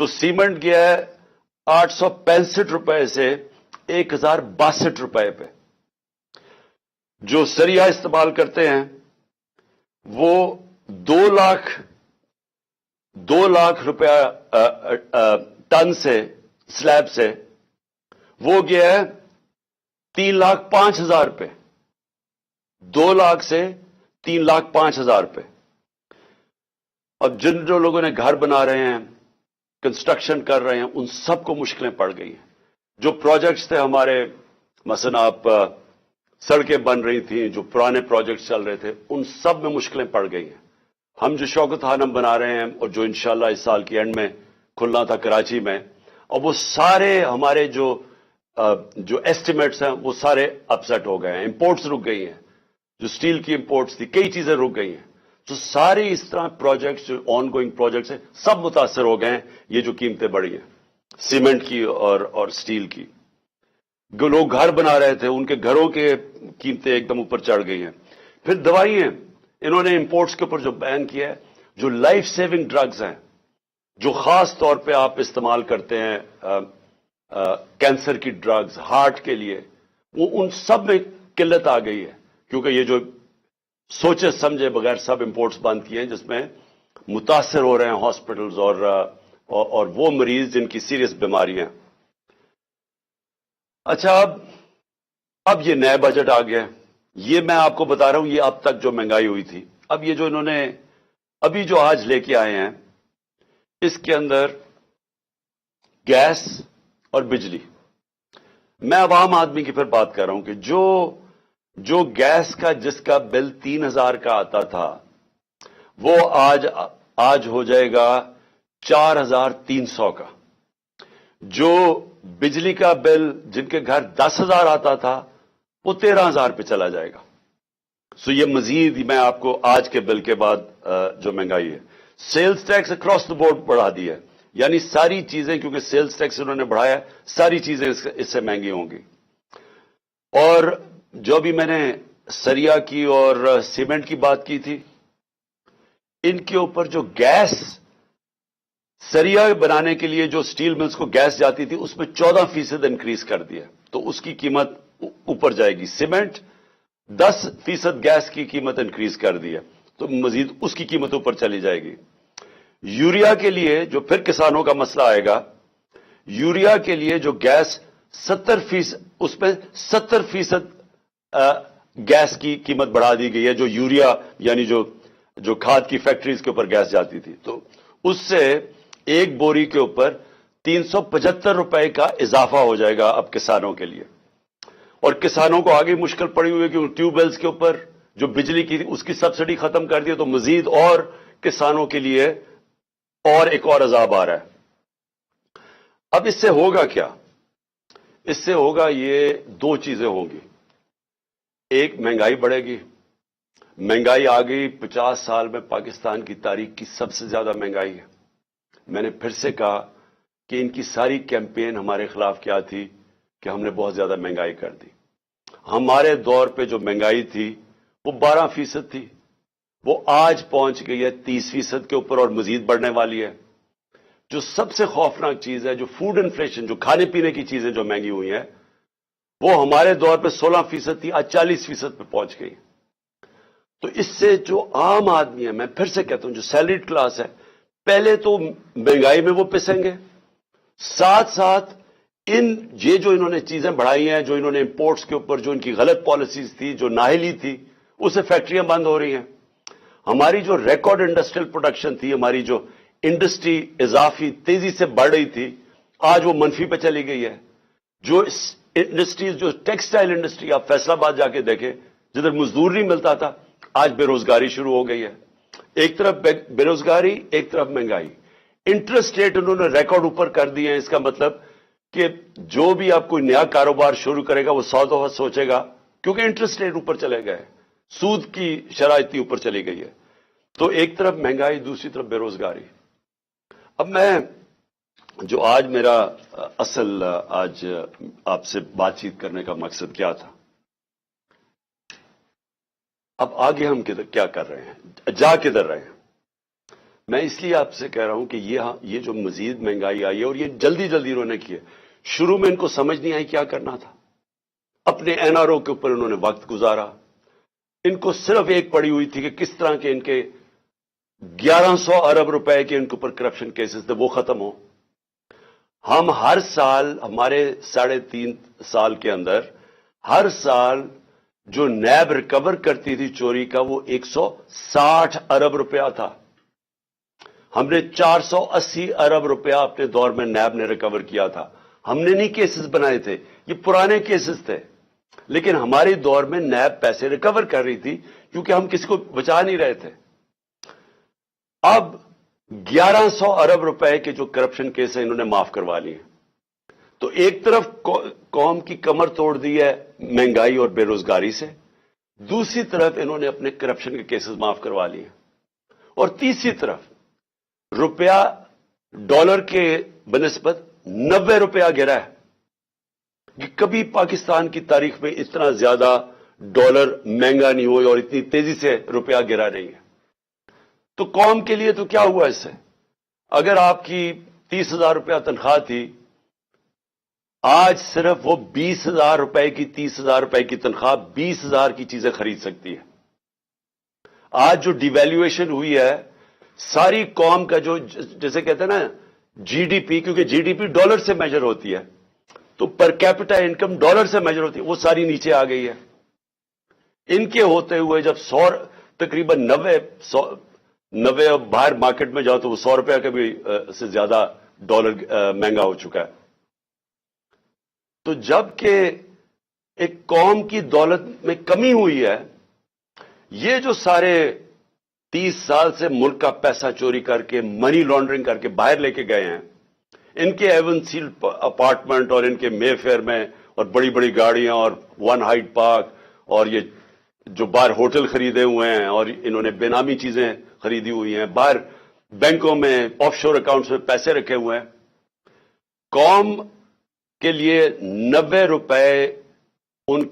تو سیمنٹ گیا ہے 865 روپے سے 1062 روپے پہ. جو سریا استعمال کرتے ہیں وہ 2 لاکھ روپیہ ٹن سے سلیب سے وہ گیا ہے 3,05,000 روپے. 2 لاکھ سے 3,05,000 روپے. اب جن جو لوگوں نے گھر بنا رہے ہیں، کنسٹرکشن کر رہے ہیں، ان سب کو مشکلیں پڑ گئی ہیں. جو پروجیکٹس تھے ہمارے، مثلا آپ سڑکیں بن رہی تھیں، جو پرانے پروجیکٹس چل رہے تھے، ان سب میں مشکلیں پڑ گئی ہیں. ہم جو شوکت خانم بنا رہے ہیں اور جو انشاءاللہ اس سال کی اینڈ میں کھلنا تھا کراچی میں، اور وہ سارے ہمارے جو ایسٹیمیٹس ہیں وہ سارے اپسیٹ ہو گئے ہیں. امپورٹس رک گئی ہیں، جو سٹیل کی امپورٹس تھی، کئی چیزیں رک گئی ہیں. تو سارے اس طرح پروجیکٹس جو آن گوئنگ پروجیکٹس ہیں سب متاثر ہو گئے ہیں. یہ جو قیمتیں بڑھی ہیں سیمنٹ کی اور سٹیل کی. جو لوگ گھر بنا رہے تھے ان کے گھروں کے قیمتیں ایک دم اوپر چڑھ گئی ہیں. پھر دوائیں انہوں نے امپورٹس کے اوپر جو بین کیا ہے، جو لائف سیونگ ڈرگز ہیں، جو خاص طور پہ آپ استعمال کرتے ہیں کینسر کی ڈرگز، ہارٹ کے لیے، وہ ان سب میں قلت آ گئی ہے. کیونکہ یہ جو سوچے سمجھے بغیر سب امپورٹس بند کیے ہیں، جس میں متاثر ہو رہے ہیں ہاسپٹلز اور وہ مریض جن کی سیریس بیماریاں. اچھا، اب یہ نئے بجٹ آ گیا. یہ میں آپ کو بتا رہا ہوں، یہ اب تک جو مہنگائی ہوئی تھی. اب یہ جو انہوں نے ابھی جو آج لے کے آئے ہیں، اس کے اندر گیس اور بجلی. میں عوام آدمی کی پھر بات کر رہا ہوں کہ جو گیس کا جس کا بل 3,000 کا آتا تھا، وہ آج ہو جائے گا 4,300 کا. جو بجلی کا بل جن کے گھر 10,000 آتا تھا، وہ 13,000 پہ چلا جائے گا. سو یہ مزید میں آپ کو آج کے بل کے بعد جو مہنگائی ہے. Sales tax across the board بڑھا دیا ہے، یعنی ساری چیزیں، کیونکہ سیلز ٹیکس انہوں نے بڑھایا ہے، ساری چیزیں اس سے مہنگی ہوں گی. اور جو بھی میں نے سریا کی اور سیمنٹ کی بات کی تھی، ان کے اوپر جو گیس سریا بنانے کے لیے جو سٹیل ملز کو گیس جاتی تھی، اس میں 14% انکریز کر دیا، تو اس کی قیمت اوپر جائے گی. سیمنٹ 10% گیس کی قیمت انکریز کر دیا، تو مزید اس کی قیمت اوپر چلی جائے گی. یوریا کے لیے جو پھر کسانوں کا مسئلہ آئے گا، یوریا کے لیے جو گیس 70%، اس پہ 70% گیس کی قیمت بڑھا دی گئی ہے. جو یوریا یعنی جو کھاد کی فیکٹریز کے اوپر گیس جاتی تھی، تو اس سے ایک بوری کے اوپر 375 روپے کا اضافہ ہو جائے گا اب کسانوں کے لیے. اور کسانوں کو آگے مشکل پڑی ہوئی ہے کہ ٹیوب ویلز کے اوپر جو بجلی کی اس کی سبسڈی ختم کر دی، تو مزید اور کسانوں کے لیے ایک اور عذاب آ رہا ہے. اب اس سے ہوگا کیا؟ اس سے ہوگا یہ 2 چیزیں ہوں گی. ایک، مہنگائی بڑھے گی. مہنگائی آ گئی 50 سال میں پاکستان کی تاریخ کی سب سے زیادہ مہنگائی ہے. میں نے پھر سے کہا کہ ان کی ساری کیمپین ہمارے خلاف کیا تھی کہ ہم نے بہت زیادہ مہنگائی کر دی. ہمارے دور پہ جو مہنگائی تھی وہ 12% تھی، وہ آج پہنچ گئی ہے 30% کے اوپر اور مزید بڑھنے والی ہے. جو سب سے خوفناک چیز ہے، جو فوڈ انفلیشن، جو کھانے پینے کی چیزیں جو مہنگی ہوئی ہیں، وہ ہمارے دور پہ 16% تھی، آج 40% پہ پہنچ گئی. تو اس سے جو عام آدمی ہے، میں پھر سے کہتا ہوں، جو سیلریڈ کلاس ہے، پہلے تو مہنگائی میں وہ پسیں گے، ساتھ ساتھ یہ جو انہوں نے چیزیں بڑھائی ہیں، جو انہوں نے امپورٹس کے اوپر جو ان کی غلط پالیسیز تھی، جو نااہلی تھی، اس سے فیکٹریاں بند ہو رہی ہیں. ہماری جو ریکارڈ انڈسٹریل پروڈکشن تھی، ہماری جو انڈسٹری اضافی تیزی سے بڑھ رہی تھی، آج وہ منفی پہ چلی گئی ہے. جو انڈسٹریز، جو ٹیکسٹائل انڈسٹری، آپ فیصل آباد جا کے دیکھیں، جدھر مزدور نہیں ملتا تھا، آج بے روزگاری شروع ہو گئی ہے. ایک طرف بے روزگاری، ایک طرف مہنگائی. انٹرسٹ ریٹ انہوں نے ریکارڈ اوپر کر دیے ہیں. اس کا مطلب کہ جو بھی آپ کوئی نیا کاروبار شروع کرے گا وہ 100 دفعہ سوچے گا، کیونکہ انٹرسٹ ریٹ اوپر چلے گئے، سود کی شرح اتنی اوپر چلی گئی ہے. تو ایک طرف مہنگائی، دوسری طرف بے روزگاری. اب میں جو آج میرا اصل آج آپ سے بات چیت کرنے کا مقصد کیا تھا، اب آگے ہم کیا کر رہے ہیں، جا کدھر رہے ہیں. میں اس لیے آپ سے کہہ رہا ہوں کہ یہ جو مزید مہنگائی آئی ہے اور یہ جلدی جلدی انہوں نے کی ہے، شروع میں ان کو سمجھ نہیں آئی کیا کرنا تھا، اپنے این آر او کے اوپر انہوں نے وقت گزارا، ان کو صرف ایک پڑی ہوئی تھی کہ کس طرح کے ان کے 1100 ارب روپے کے ان کے اوپر کرپشن کیسز تھے وہ ختم ہو۔ ہم ہر سال ہمارے 3.5 سال کے اندر ہر سال جو نیب ریکور کرتی تھی چوری کا وہ 160 ارب روپیہ تھا۔ ہم نے 480 ارب روپیہ اپنے دور میں نیب نے ریکور کیا تھا۔ ہم نے نہیں کیسز بنائے تھے، یہ پرانے کیسز تھے، لیکن ہمارے دور میں نیب پیسے ریکور کر رہی تھی کیونکہ ہم کسی کو بچا نہیں رہے تھے۔ اب 1100 ارب روپے کے جو کرپشن کیس ہیں انہوں نے معاف کروا لیے، تو ایک طرف قوم کی کمر توڑ دی ہے مہنگائی اور بے روزگاری سے، دوسری طرف انہوں نے اپنے کرپشن کے کیسز معاف کروا لیے، اور تیسری طرف روپیہ ڈالر کے بنسبت 90 روپیہ گرا ہے کہ کبھی پاکستان کی تاریخ میں اتنا زیادہ ڈالر مہنگا نہیں ہوئی اور اتنی تیزی سے روپیہ گرا نہیں ہے۔ تو قوم کے لیے تو کیا ہوا اس سے؟ اگر آپ کی 30,000 روپیہ تنخواہ تھی، آج صرف وہ 20,000 روپے کی 30,000 روپے کی تنخواہ 20,000 کی چیزیں خرید سکتی ہے۔ آج جو ڈی ویلیویشن ہوئی ہے، ساری قوم کا جو جیسے کہتے ہیں نا جی ڈی پی، کیونکہ جی ڈی پی ڈالر سے میجر ہوتی ہے تو پر کیپٹا انکم ڈالر سے میجر ہوتی ہے، وہ ساری نیچے آ گئی ہے۔ ان کے ہوتے ہوئے جب تقریباً 90 باہر مارکیٹ میں جاؤ تو وہ 100 روپیہ کا بھی سے زیادہ ڈالر مہنگا ہو چکا ہے۔ تو جب کہ ایک قوم کی دولت میں کمی ہوئی ہے، یہ جو سارے 30 سال سے ملک کا پیسہ چوری کر کے منی لانڈرنگ کر کے باہر لے کے گئے ہیں، ان کے ایون سیل اپارٹمنٹ اور ان کے مے فیئر میں اور بڑی بڑی گاڑیاں اور ون ہائٹ پارک اور یہ جو باہر ہوٹل خریدے ہوئے ہیں اور انہوں نے بے نامی چیزیں خریدی ہوئی ہیں، باہر بینکوں میں آف شور اکاؤنٹس میں پیسے رکھے ہوئے ہیں، قوم کے لیے 90 روپے ان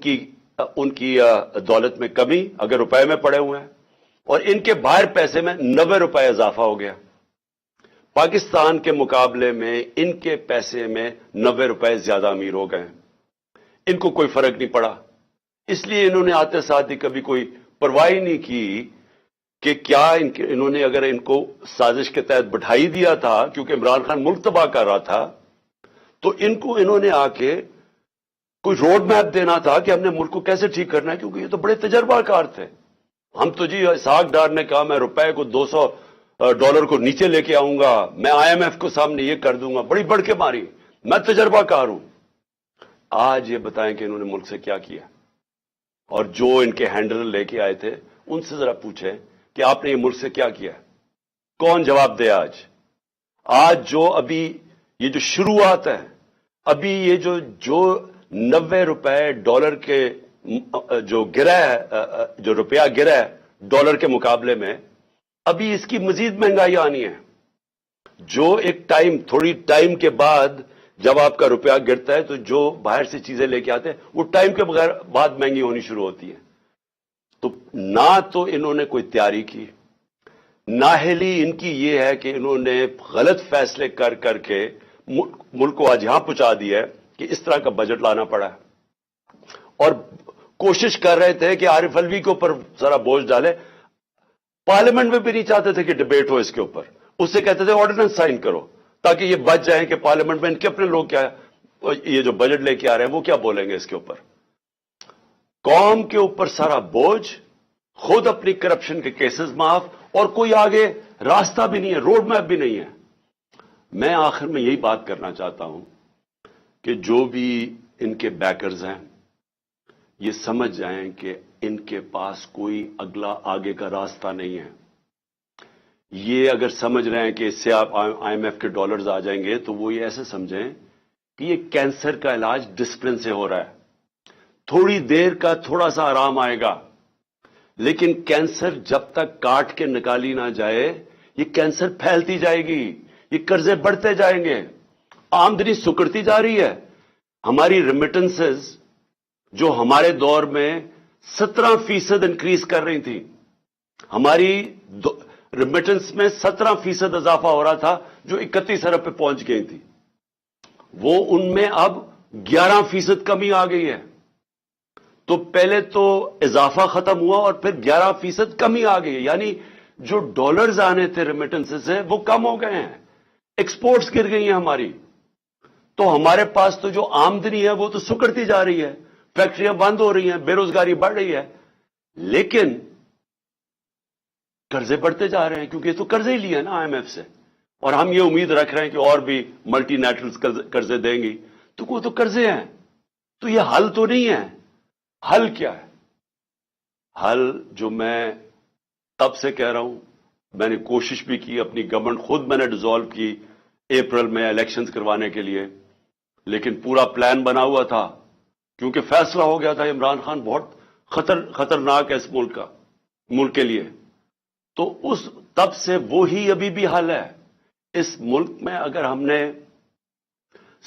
کی دولت میں کمی اگر روپے میں پڑے ہوئے ہیں، اور ان کے باہر پیسے میں 90 روپے اضافہ ہو گیا۔ پاکستان کے مقابلے میں ان کے پیسے میں 90 روپے زیادہ امیر ہو گئے ہیں، ان کو کوئی فرق نہیں پڑا، اس لیے انہوں نے آتے ساتھ ہی کبھی کوئی پرواہ نہیں کی کہ کیا انہوں نے اگر ان کو سازش کے تحت بٹھائی دیا تھا کیونکہ عمران خان ملک تباہ کر رہا تھا، تو انہوں نے آ کے کوئی روڈ میپ دینا تھا کہ ہم نے ملک کو کیسے ٹھیک کرنا ہے، کیونکہ یہ تو بڑے تجربہ کار تھے۔ ہم تو جی اسحاق ڈار نے کہا میں روپے کو 200 ڈالر کو نیچے لے کے آؤں گا، میں آئی ایم ایف کو سامنے یہ کر دوں گا، بڑی بڑھ کے ماری، میں تجربہ کار ہوں۔ آج یہ بتائیں کہ انہوں نے ملک سے کیا کیا، اور جو ان کے ہینڈلر لے کے آئے تھے ان سے ذرا پوچھیں کہ آپ نے یہ ملک سے کیا کیا، کون جواب دے؟ آج جو ابھی یہ جو شروعات ہے، ابھی یہ جو 90 روپے ڈالر کے جو گرا ہے، جو روپیہ گرا ہے ڈالر کے مقابلے میں، ابھی اس کی مزید مہنگائی آنی ہے، جو ایک تھوڑی ٹائم کے بعد جب آپ کا روپیہ گرتا ہے تو جو باہر سے چیزیں لے کے آتے ہیں وہ ٹائم کے بغیر بعد مہنگی ہونی شروع ہوتی ہے۔ تو نہ تو انہوں نے کوئی تیاری کی، نااہلی ان کی یہ ہے کہ انہوں نے غلط فیصلے کر کے ملک کو آج یہاں پہنچا دیا ہے کہ اس طرح کا بجٹ لانا پڑا ہے، اور کوشش کر رہے تھے کہ عارف الوی کے اوپر ذرا بوجھ ڈالے، پارلیمنٹ میں بھی نہیں چاہتے تھے کہ ڈبیٹ ہو اس کے اوپر، اس سے کہتے تھے آرڈیننس سائن کرو تاکہ یہ بچ جائیں کہ پارلیمنٹ میں ان کے اپنے لوگ کیا یہ جو بجٹ لے کے آ رہے ہیں وہ کیا بولیں گے اس کے اوپر۔ قوم کے اوپر سارا بوجھ، خود اپنی کرپشن کے کیسز معاف، اور کوئی آگے راستہ بھی نہیں ہے، روڈ میپ بھی نہیں ہے۔ میں آخر میں یہی بات کرنا چاہتا ہوں کہ جو بھی ان کے بیکرز ہیں یہ سمجھ جائیں کہ ان کے پاس کوئی اگلا آگے کا راستہ نہیں ہے۔ یہ اگر سمجھ رہے ہیں کہ اس سے آپ آئی ایم ایف کے ڈالرز آ جائیں گے تو وہ یہ ایسے سمجھیں کہ یہ کینسر کا علاج ڈسپلن سے ہو رہا ہے، تھوڑی دیر کا تھوڑا سا آرام آئے گا، لیکن کینسر جب تک کاٹ کے نکالی نہ جائے یہ کینسر پھیلتی جائے گی، یہ قرضے بڑھتے جائیں گے، آمدنی سکڑتی جا رہی ہے۔ ہماری ریمیٹنسز جو ہمارے دور میں 17% انکریز کر رہی تھی، ہماری ریمیٹنس میں 17% اضافہ ہو رہا تھا جو 31 ارب پہ پہنچ گئی تھی، وہ ان میں اب 11% کمی آ گئی ہے. تو پہلے تو اضافہ ختم ہوا اور پھر 11% کمی آ گئی ہے، یعنی جو ڈالرز آنے تھے ریمیٹنس سے وہ کم ہو گئے ہیں، ایکسپورٹس گر گئی ہیں ہماری. تو ہمارے پاس تو جو آمدنی ہے وہ تو سکڑتی جا رہی ہے، فیکٹریاں بند ہو رہی ہیں، بے روزگاری بڑھ رہی ہے، لیکن قرضے بڑھتے جا رہے ہیں کیونکہ یہ تو قرضے ہی لیے ہیں نا آئی ایم ایف سے، اور ہم یہ امید رکھ رہے ہیں کہ اور بھی ملٹی نیشنلز قرضے دیں گی. تو وہ تو قرضے ہیں، تو یہ حل تو نہیں ہے. حل کیا ہے؟ حل جو میں تب سے کہہ رہا ہوں، میں نے کوشش بھی کی، اپنی گورنمنٹ خود میں نے ڈیزالو کی اپریل میں الیکشنز کروانے کے لیے، لیکن پورا پلان بنا ہوا تھا کیونکہ فیصلہ ہو گیا تھا عمران خان بہت خطرناک ہے اس ملک کے لیے. تو اس تب سے وہی ابھی بھی حل ہے. اس ملک میں اگر ہم نے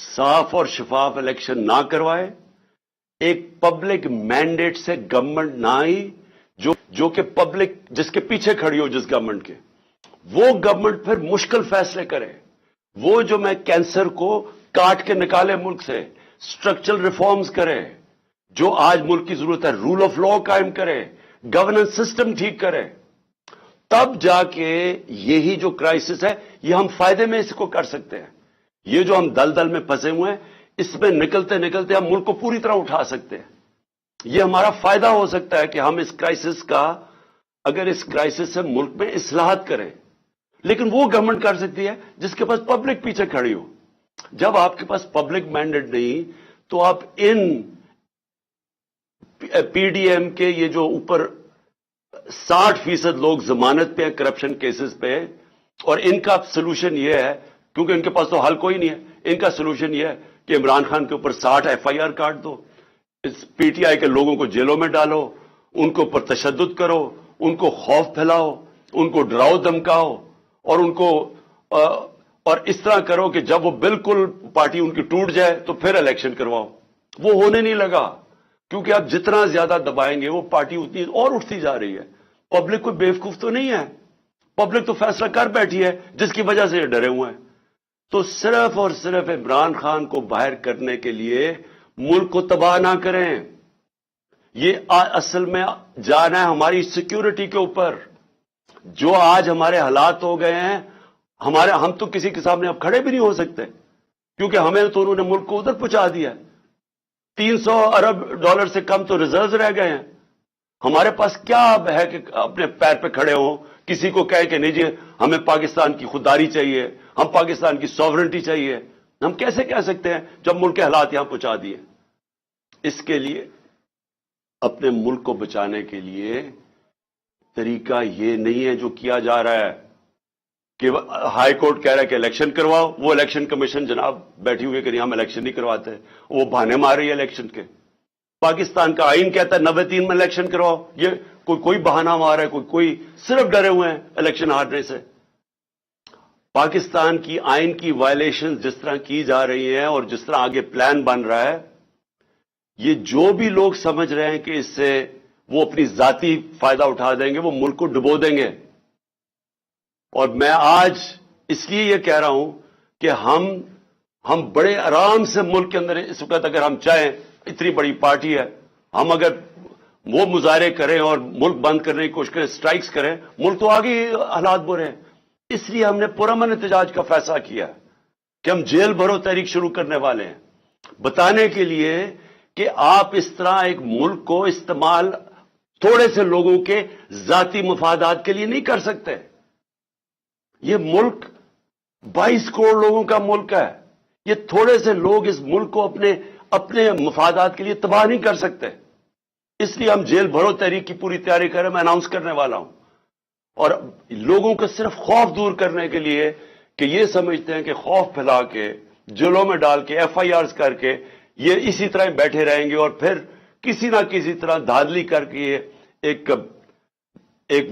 صاف اور شفاف الیکشن نہ کروائے، ایک پبلک مینڈیٹ سے گورنمنٹ نہ آئی جو کہ پبلک جس کے پیچھے کھڑی ہو جس گورنمنٹ کے، وہ گورنمنٹ پھر مشکل فیصلے کرے. وہ جو میں کینسر کو کاٹ کے نکالے ملک سے، اسٹرکچرل ریفارمز کرے، جو آج ملک کی ضرورت ہے، رول آف لا قائم کرے، گورننس سسٹم ٹھیک کرے، تب جا کے یہی جو کرائسس ہے یہ ہم فائدے میں اس کو کر سکتے ہیں. یہ جو ہم دلدل میں پھنسے ہوئے ہیں اس میں نکلتے نکلتے ہم ملک کو پوری طرح اٹھا سکتے ہیں. یہ ہمارا فائدہ ہو سکتا ہے کہ ہم اس کرائسس کا، اگر اس کرائسس سے ملک میں اصلاحات کریں. لیکن وہ گورنمنٹ کر سکتی ہے جس کے پاس پبلک پیچھے کھڑی ہو. جب آپ کے پاس پبلک مینڈیٹ نہیں تو آپ ان پی ڈی ایم کے یہ جو اوپر 60% لوگ ضمانت پہ ہیں کرپشن کیسز پہ، اور ان کا سلوشن یہ ہے، کیونکہ ان کے پاس تو حل کوئی نہیں ہے، ان کا سلوشن یہ ہے کہ عمران خان کے اوپر 60 FIR caught do, us P T I کے لوگوں کو جیلوں میں ڈالو، ان کے اوپر تشدد کرو، ان کو خوف پھیلاؤ، ان کو ڈراؤ دھمکاؤ، اور ان کو اور اس طرح کرو کہ جب وہ بالکل پارٹی ان کی ٹوٹ جائے تو پھر الیکشن کرواؤ. وہ ہونے نہیں لگا کیونکہ آپ جتنا زیادہ دبائیں گے وہ پارٹی اتنی اور اٹھتی جا رہی ہے. پبلک کوئی بیوقوف تو نہیں ہے، پبلک تو فیصلہ کر بیٹھی ہے جس کی وجہ سے یہ ڈرے ہوئے ہیں. تو صرف اور صرف عمران خان کو باہر کرنے کے لیے ملک کو تباہ نہ کریں. یہ اصل میں جانا ہے ہماری سیکیورٹی کے اوپر. جو آج ہمارے حالات ہو گئے ہیں، ہم تو کسی کے سامنے اب کھڑے بھی نہیں ہو سکتے کیونکہ ہمیں تو انہوں نے ملک کو ادھر پہنچا دیا. 300 ارب ڈالر سے کم تو ریزروز رہ گئے ہیں. ہمارے پاس کیا اب ہے کہ اپنے پیر پہ کھڑے ہوں، کسی کو کہے کہ نہیں جی ہمیں پاکستان کی خودداری چاہیے، ہم پاکستان کی سوورنٹی چاہیے. ہم کیسے کہہ سکتے ہیں جب ملک کے حالات یہاں پہنچا دیے؟ اس کے لیے اپنے ملک کو بچانے کے لیے طریقہ یہ نہیں ہے جو کیا جا رہا ہے کہ ہائی کورٹ کہہ رہا ہے کہ الیکشن کرواؤ، وہ الیکشن کمیشن جناب بیٹھی ہوئی کہ نہیں ہم الیکشن نہیں کرواتے، وہ بہانے مار رہی ہے الیکشن کے. پاکستان کا آئین کہتا ہے 93 میں الیکشن کرواؤ، یہ کوئی بہانہ مار رہا ہے، کوئی صرف ڈرے ہوئے ہیں الیکشن ہارنے سے. پاکستان کی آئین کی وائلیشن جس طرح کی جا رہی ہیں اور جس طرح آگے پلان بن رہا ہے، یہ جو بھی لوگ سمجھ رہے ہیں کہ اس سے وہ اپنی ذاتی فائدہ اٹھا دیں گے، وہ ملک کو ڈبو دیں گے. اور میں آج اس لیے یہ کہہ رہا ہوں کہ ہم بڑے آرام سے ملک کے اندر اس وقت اگر ہم چاہیں، اتنی بڑی پارٹی ہے، ہم اگر وہ مظاہرے کریں اور ملک بند کرنے کی کوشش کریں، سٹرائکس کریں، ملک تو آگے حالات برے ہیں. اس لیے ہم نے پرامن احتجاج کا فیصلہ کیا کہ ہم جیل بھرو تحریک شروع کرنے والے ہیں، بتانے کے لیے کہ آپ اس طرح ایک ملک کو استعمال تھوڑے سے لوگوں کے ذاتی مفادات کے لیے نہیں کر سکتے. یہ ملک 22 کروڑ لوگوں کا ملک ہے. یہ تھوڑے سے لوگ اس ملک کو اپنے مفادات کے لیے تباہ نہیں کر سکتے. اس لیے ہم جیل بھرو تحریک کی پوری تیاری کریں، میں اناؤنس کرنے والا ہوں. اور لوگوں کو صرف خوف دور کرنے کے لیے کہ یہ سمجھتے ہیں کہ خوف پھیلا کے، جیلوں میں ڈال کے، FIRs کر کے یہ اسی طرح بیٹھے رہیں گے اور پھر کسی نہ کسی طرح دھاندلی کر کے ایک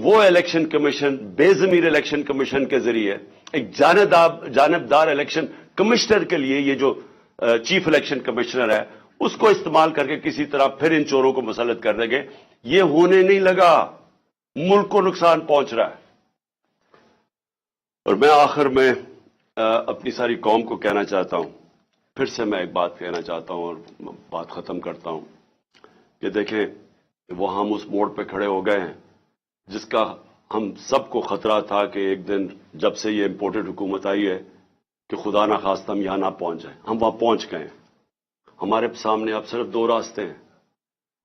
وہ الیکشن کمیشن، بے ضمیر الیکشن کمیشن کے ذریعے ایک جانبدار الیکشن کمشنر کے لیے یہ جو چیف الیکشن کمشنر ہے اس کو استعمال کر کے کسی طرح پھر ان چوروں کو مسلط کر دیں گے. یہ ہونے نہیں لگا، ملک کو نقصان پہنچ رہا ہے. اور میں آخر میں اپنی ساری قوم کو کہنا چاہتا ہوں، پھر سے میں ایک بات کہنا چاہتا ہوں اور بات ختم کرتا ہوں کہ دیکھیں وہ ہم اس موڑ پہ کھڑے ہو گئے ہیں جس کا ہم سب کو خطرہ تھا کہ ایک دن جب سے یہ امپورٹڈ حکومت آئی ہے کہ خدا نہ خواستہ ہم یہاں نہ پہنچ جائیں. ہم وہاں پہنچ گئے ہیں. ہمارے سامنے اب صرف دو راستے ہیں.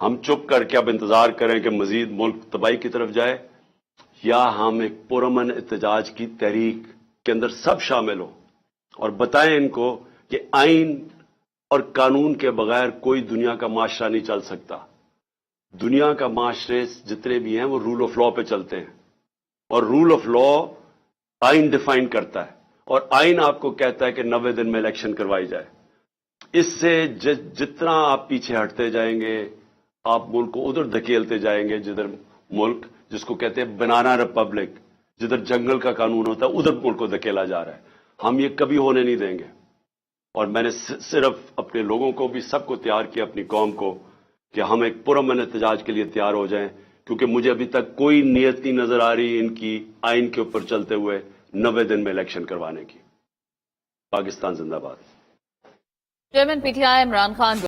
ہم چپ کر کے اب انتظار کریں کہ مزید ملک تباہی کی طرف جائے، یا ہم ایک پرامن احتجاج کی تحریک کے اندر سب شامل ہوں اور بتائیں ان کو کہ آئین اور قانون کے بغیر کوئی دنیا کا معاشرہ نہیں چل سکتا. دنیا کا معاشرے جتنے بھی ہیں وہ رول آف لا پہ چلتے ہیں، اور رول آف لا آئین ڈیفائن کرتا ہے، اور آئین آپ کو کہتا ہے کہ 90 دن میں الیکشن کروائی جائے. اس سے جتنا آپ پیچھے ہٹتے جائیں گے آپ ملک کو ادھر دھکیلتے جائیں گے، جدھر ملک جس کو کہتے ہیں بنانا ریپبلک، جدھر جنگل کا قانون ہوتا ہے ادھر ملک کو دھکیلا جا رہا ہے. ہم یہ کبھی ہونے نہیں دیں گے. اور میں نے صرف اپنے لوگوں کو بھی سب کو تیار کیا، اپنی قوم کو، کہ ہم ایک پرامن احتجاج کے لیے تیار ہو جائیں، کیونکہ مجھے ابھی تک کوئی نیت نہیں نظر آ رہی ان کی آئین کے اوپر چلتے ہوئے 90 دن میں الیکشن کروانے کی. پاکستان زندہ باد. Chairman P T I Imran Khan